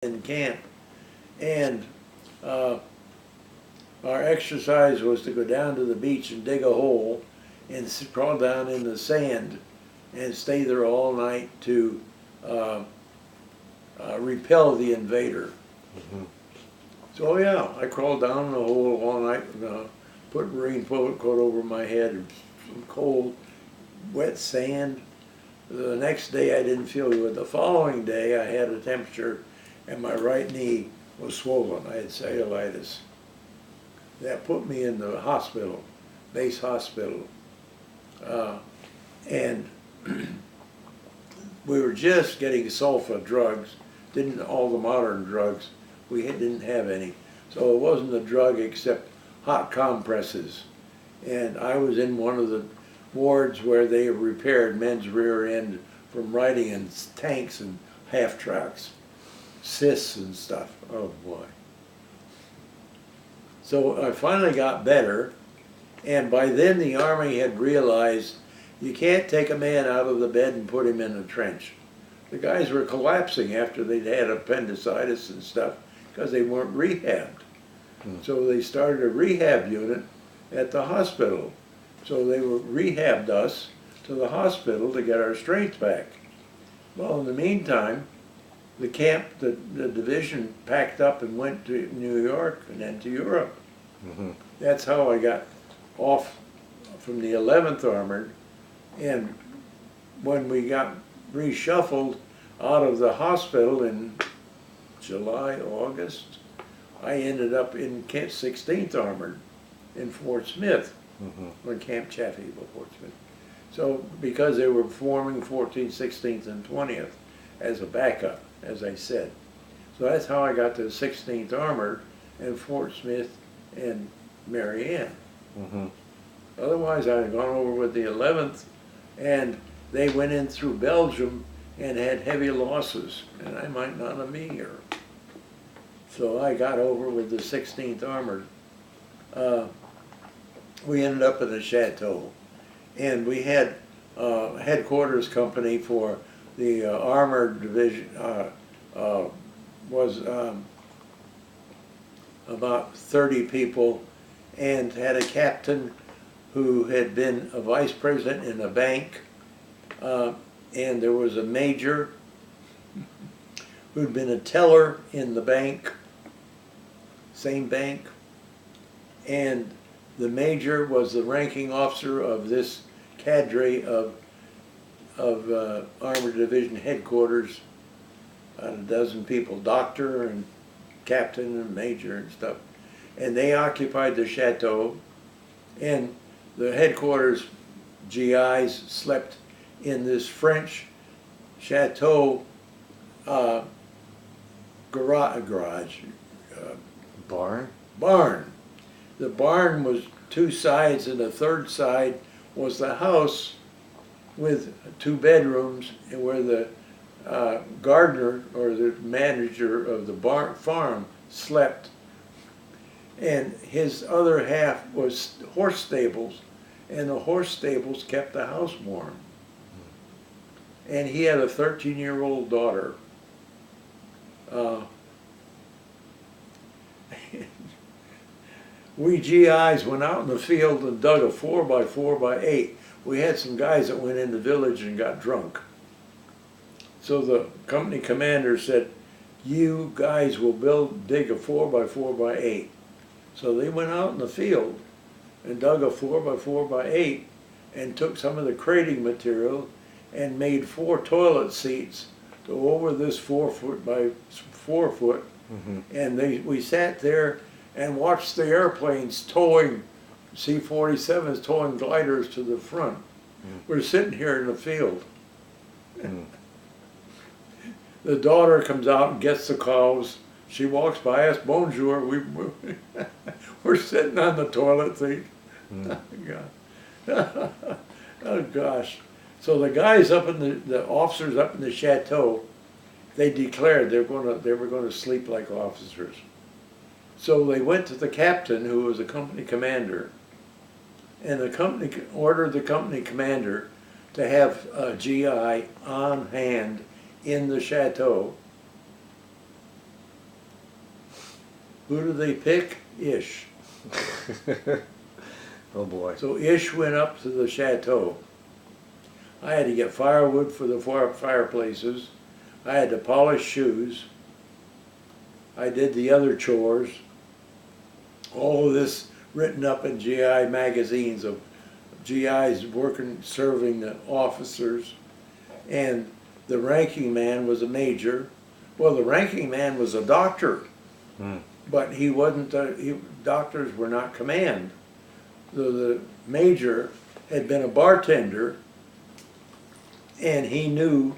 in camp, and our exercise was to go down to the beach and dig a hole and crawl down in the sand and stay there all night to repel the invader. Mm-hmm. So yeah, I crawled down in the hole all night, put marine coat over my head, some cold, wet sand. The next day I didn't feel good. The following day I had a temperature and my right knee was swollen. I had cellulitis. That put me in the hospital, base hospital. And we were just getting sulfa drugs, all the modern drugs. We didn't have any. So it wasn't a drug except hot compresses. And I was in one of the wards where they repaired men's rear end from riding in tanks and half tracks, cysts and stuff. Oh boy. So I finally got better, and by then the Army had realized you can't take a man out of the bed and put him in a trench. The guys were collapsing after they'd had appendicitis and stuff because they weren't rehabbed. So they started a rehab unit at the hospital. So they rehabbed us to the hospital to get our strength back. Well, in the meantime, the division packed up and went to New York and then to Europe. Mm-hmm. That's how I got off from the 11th Armored. And when we got reshuffled out of the hospital in July, August, I ended up in 16th Armored in Fort Smith, on Camp Chaffee, Fort Smith. So because they were forming 14th, 16th, and 20th as a backup, as I said. So that's how I got to 16th Armored and Fort Smith and Marianne. Otherwise, I had gone over with the 11th, and they went in through Belgium and had heavy losses, and I might not have been here. So I got over with the 16th Armored. We ended up in a chateau, and we had headquarters company for the armored division was about 30 people, and had a captain who had been a vice president in a bank, and there was a major who'd been a teller in the bank, same bank, and the major was the ranking officer of this cadre of Armored Division headquarters, about a dozen people, doctor and captain and major and stuff. And they occupied the chateau, and the headquarters GIs slept in this French chateau barn. The barn was two sides, and the third side was the house with 2 bedrooms, and where the gardener or the manager of the farm slept. And his other half was horse stables, and the horse stables kept the house warm. And he had a 13-year-old daughter. We GIs went out in the field and dug a 4x4x8. We had some guys that went in the village and got drunk. So the company commander said, "You guys will dig a 4x4x8. So they went out in the field and dug a 4x4x8 and took some of the crating material and made 4 toilet seats to go over this 4-foot by 4-foot. And we sat there and watched the airplanes towing, C-47s towing gliders to the front. We're sitting here in the field. The daughter comes out and gets the cows. She walks by us, bonjour. We're sitting on the toilet seat. Oh gosh. So the guys up in the officers up in the chateau, they declared they were going to sleep like officers. So they went to the captain, who was a company commander, and the company ordered the company commander to have a GI on hand in the chateau Who do they pick? Ish. Oh boy. So Ish went up to the chateau. I had to get firewood for the fireplaces. I had to polish shoes. I did the other chores. All of this written up in GI magazines of GIs working, serving the officers. And the ranking man was a major. Well, the ranking man was a doctor, but he wasn't, doctors were not command. The major had been a bartender, and he knew,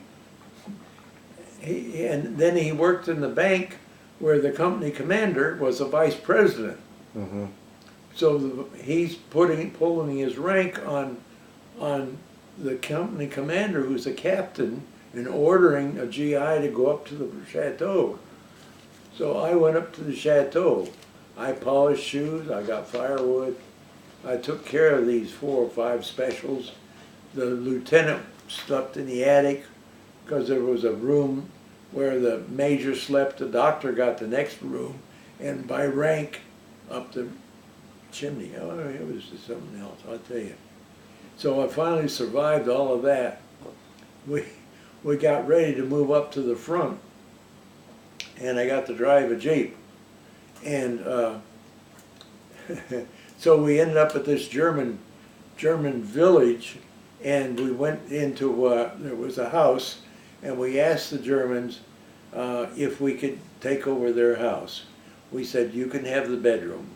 and then he worked in the bank where the company commander was a vice president. Mm-hmm. So he's pulling his rank on the company commander, who's a captain, and ordering a GI to go up to the chateau. So I went up to the chateau. I polished shoes, I got firewood, I took care of these 4 or 5 specials. The lieutenant slept in the attic because there was a room where the major slept, the doctor got the next room, and by rank up the chimney. Oh, it was just something else, I'll tell you. So I finally survived all of that. We got ready to move up to the front, and I got to drive a Jeep. And so we ended up at this German village, and we went into, there was a house, and we asked the Germans if we could take over their house. We said, you can have the bedroom.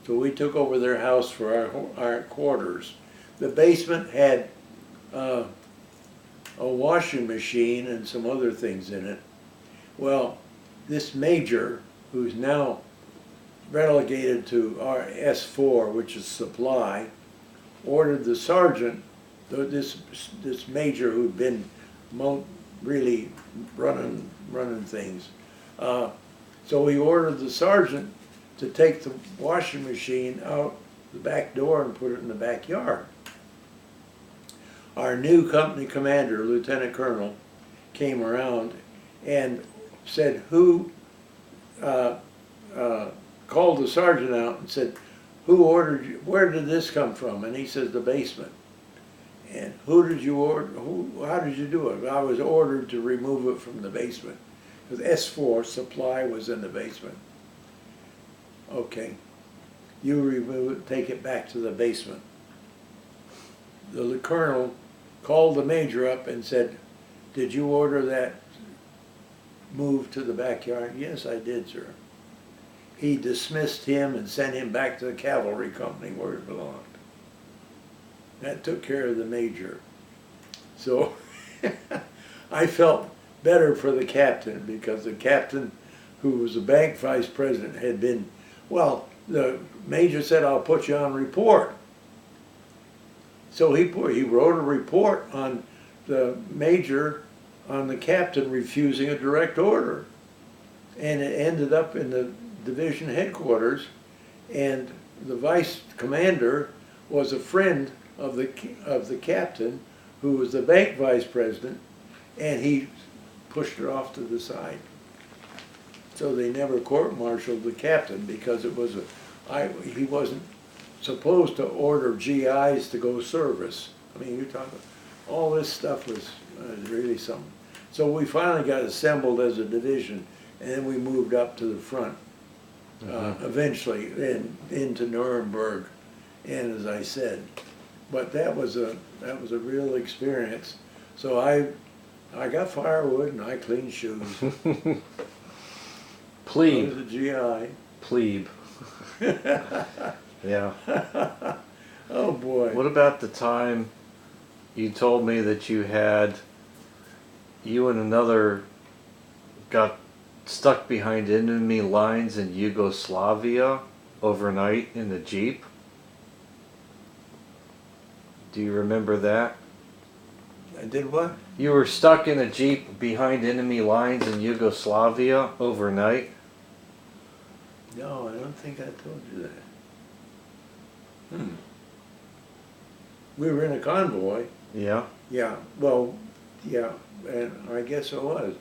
So we took over their house for our quarters. The basement had a washing machine and some other things in it. Well, this major, who's now relegated to our S4, which is supply, ordered the sergeant, this major who'd been really running things. So he ordered the sergeant to take the washing machine out the back door and put it in the backyard. Our new company commander, Lieutenant Colonel, came around and said, called the sergeant out and said, who ordered you, where did this come from? And he says, the basement. And who did you order, how did you do it? I was ordered to remove it from the basement, because S4 supply was in the basement. Okay, you remove it, take it back to the basement. The colonel called the major up and said, did you order that move to the backyard? Yes, I did, sir. He dismissed him and sent him back to the cavalry company where it belonged. That took care of the major. So I felt better for the captain, because the captain, who was the bank vice president, had been, well, the major said, I'll put you on report. So he wrote a report on the major, on the captain refusing a direct order. And it ended up in the division headquarters, and the vice commander was a friend of the captain, who was the bank vice president, and he pushed her off to the side. So they never court-martialed the captain, because it was he wasn't supposed to order GIs to go service. I mean, you're talking, all this stuff was really something. So we finally got assembled as a division, and then we moved up to the front, eventually, into Nuremberg. And as I said, but that was a real experience. So I got firewood and I cleaned shoes. Plebe. I was a GI. Plebe. Yeah. Oh boy. What about the time you told me that you and another got stuck behind enemy lines in Yugoslavia overnight in the Jeep? Do you remember that? I did what? You were stuck in a Jeep behind enemy lines in Yugoslavia overnight? No, I don't think I told you that. We were in a convoy. Yeah. Yeah, well, yeah, and I guess it was.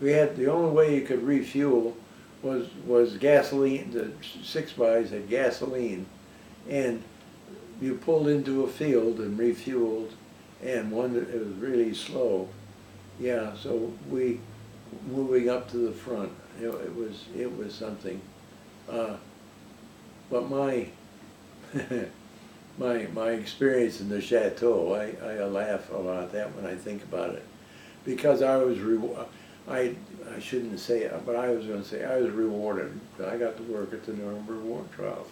We had, the only way you could refuel was gasoline. The 6-bys had gasoline, and you pulled into a field and refueled, and one that it was really slow. Yeah, so we moving up to the front. It was something. But my my experience in the chateau, I laugh about that when I think about it, because I shouldn't say it, but I was going to say I was rewarded. I got to work at the Nuremberg War Trials,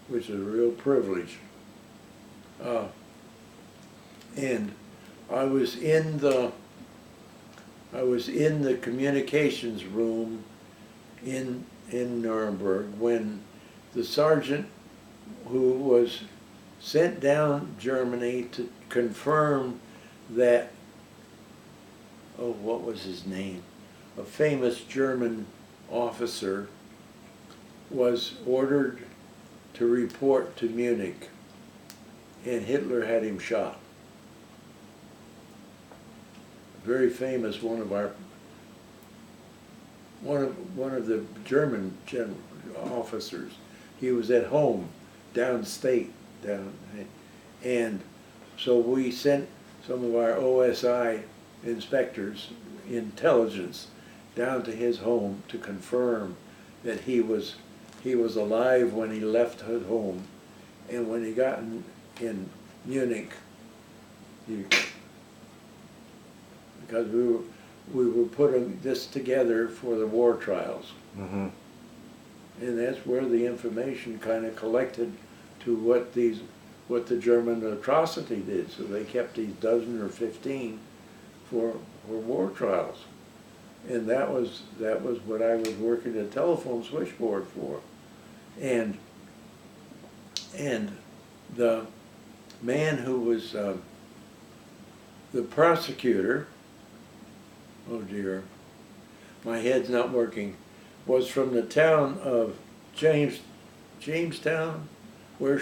which is a real privilege. And I was in the communications room in Nuremberg when the sergeant who was sent down Germany to confirm that, oh, what was his name? A famous German officer was ordered to report to Munich, and Hitler had him shot. Very famous, one of the German officers. He was at home, downstate, and so we sent some of our OSI inspectors, intelligence, down to his home to confirm that he was alive when he left his home, and when he got in Munich, because we were putting this together for the war trials. Mm-hmm. And that's where the information kind of collected to what the German atrocity did. So they kept these dozen or 15 for war trials. And that was what I was working the telephone switchboard for. And the man who was the prosecutor, oh dear, my head's not working, was from the town of Jamestown, where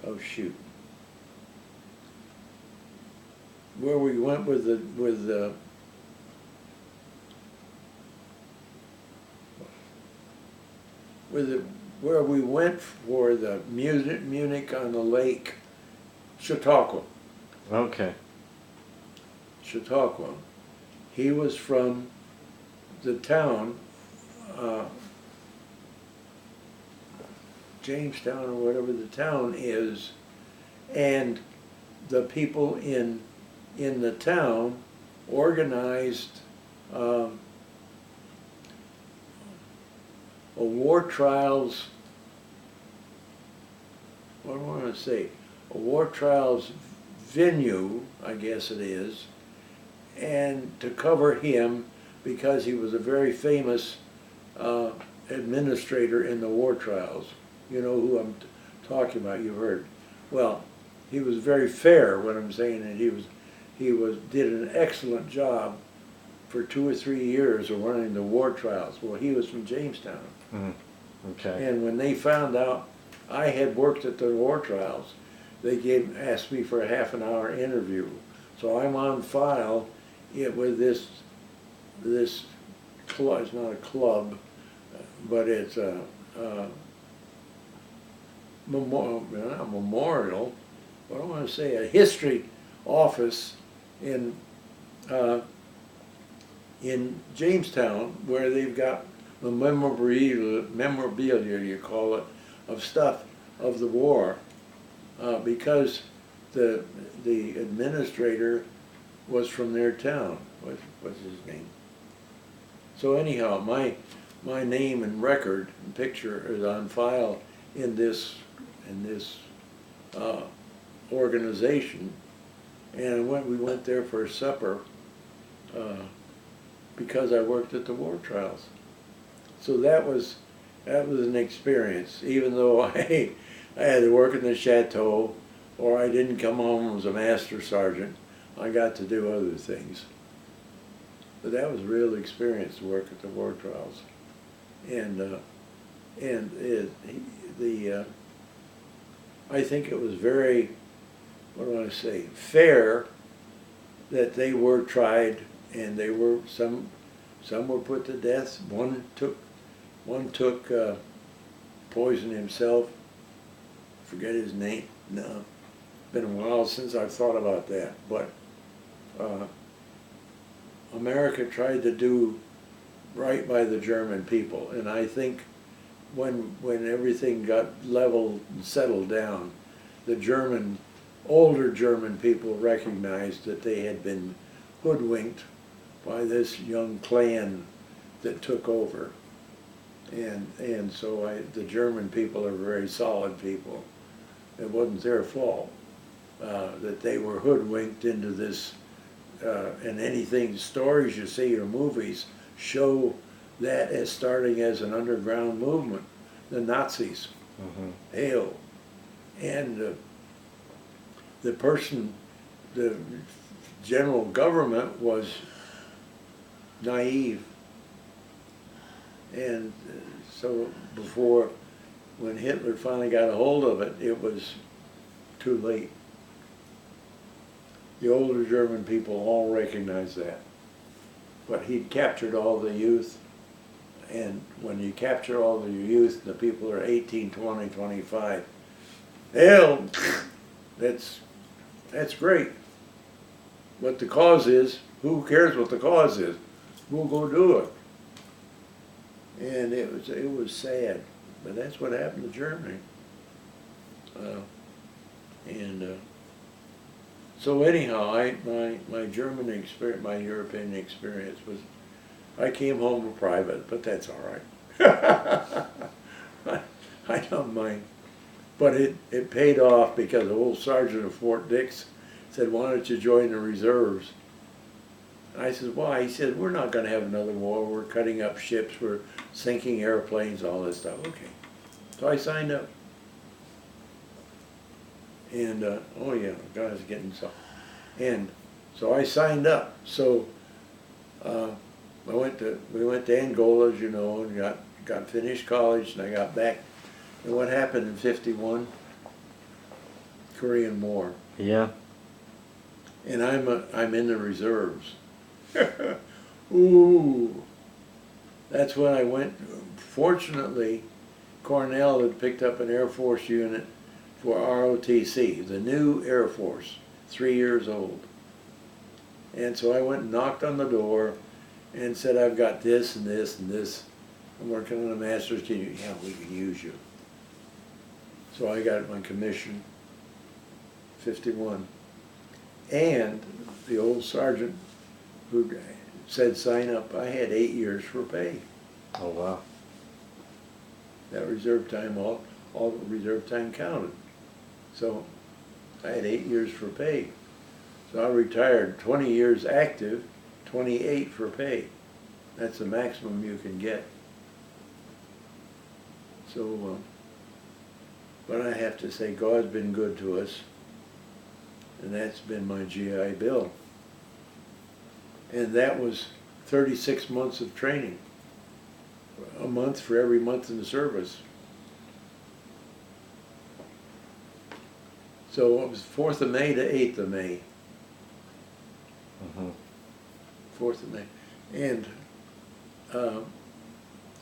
oh shoot, where we went where we went for the Munich on the Lake, Chautauqua. Okay. Chautauqua. He was from the town, Jamestown or whatever the town is, and the people in the town organized a war trials, what do I want to say, a war trials venue, I guess it is, and to cover him because he was a very famous administrator in the war trials. You know who I'm talking about, you've heard. Well, he was very fair, what I'm saying, and he did an excellent job for 2 or 3 years of running the war trials. Well, he was from Jamestown. Mm-hmm. Okay. And when they found out I had worked at the war trials, they asked me for a half-an-hour interview. So I'm on file with this club. It's not a club, but it's a memorial, not memorial, what do I want to say, a history office in Jamestown, where they've got the memorabilia, you call it, of stuff of the war, because the administrator was from their town. What's his name? So anyhow, my name and record and picture is on file in this organization, and we went there for supper because I worked at the war trials. So that was an experience, even though I had to work in the chateau, or I didn't come home as a master sergeant. I got to do other things. But that was a real experience to work at the war trials. And I think it was very, what do I want to say, fair that they were tried and they were some were put to death. One took poison himself. Forget his name. No, been a while since I've thought about that. But America tried to do right by the German people, and I think when everything got leveled and settled down, the older German people recognized that they had been hoodwinked by this young clan that took over. And so the German people are very solid people. It wasn't their fault that they were hoodwinked into this, and stories you see or movies show that as starting as an underground movement, the Nazis. Hail. And the general government was naive. And so when Hitler finally got a hold of it, it was too late. The older German people all recognized that. But he'd captured all the youth, and when you capture all the youth, the people are 18, 20, 25, hell, that's great. What the cause is, who cares what the cause is? We'll go do it. And it was sad, but that's what happened to Germany. So anyhow, my German experience, my European experience was, I came home a private, but that's all right. I don't mind. But it paid off, because the old sergeant of Fort Dix said, "Why don't you join the reserves?" And I said, "Why?" He said, "We're not going to have another war. We're cutting up ships. We're sinking airplanes, all this stuff." Okay. So I signed up. And, oh yeah, God is getting so. And so I signed up. So we went to Angola, as you know, and got finished college, and I got back. And what happened in '51? Korean War. Yeah. And I'm in the reserves. Ooh. That's when I went. Fortunately, Cornell had picked up an Air Force unit for ROTC, the new Air Force, 3 years old. And so I went and knocked on the door and said, "I've got this and this and this. I'm working on a master's. Yeah, we can use you." So I got my commission, 51. And the old sergeant who said sign up, I had 8 years for pay. Oh, wow. That reserve time, all the reserve time counted. So I had 8 years for pay. So I retired 20 years active, 28 for pay. That's the maximum you can get. So, but I have to say, God's been good to us, and that's been my GI Bill. And that was 36 months of training, a month for every month in the service. So it was 4th of May to 8th of May. 4th of May. And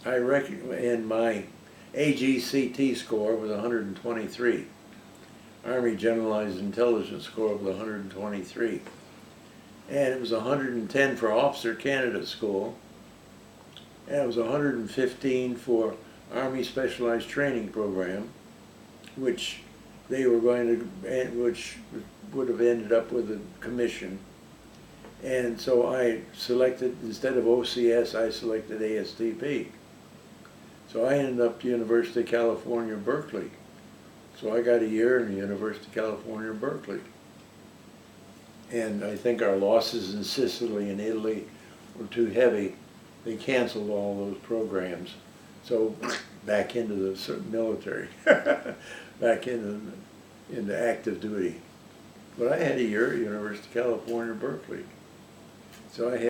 and my AGCT score was 123. Army Generalized Intelligence score was 123. And it was 110 for Officer Candidate School. And it was 115 for Army Specialized Training Program, which they were going to, which would have ended up with a commission. And so I selected, instead of OCS, I selected ASTP. So I ended up University of California, Berkeley. So I got a year in the University of California, Berkeley. And I think our losses in Sicily and Italy were too heavy. They canceled all those programs. So back into the military, back into active duty. But I had a year at University of California, Berkeley. So I had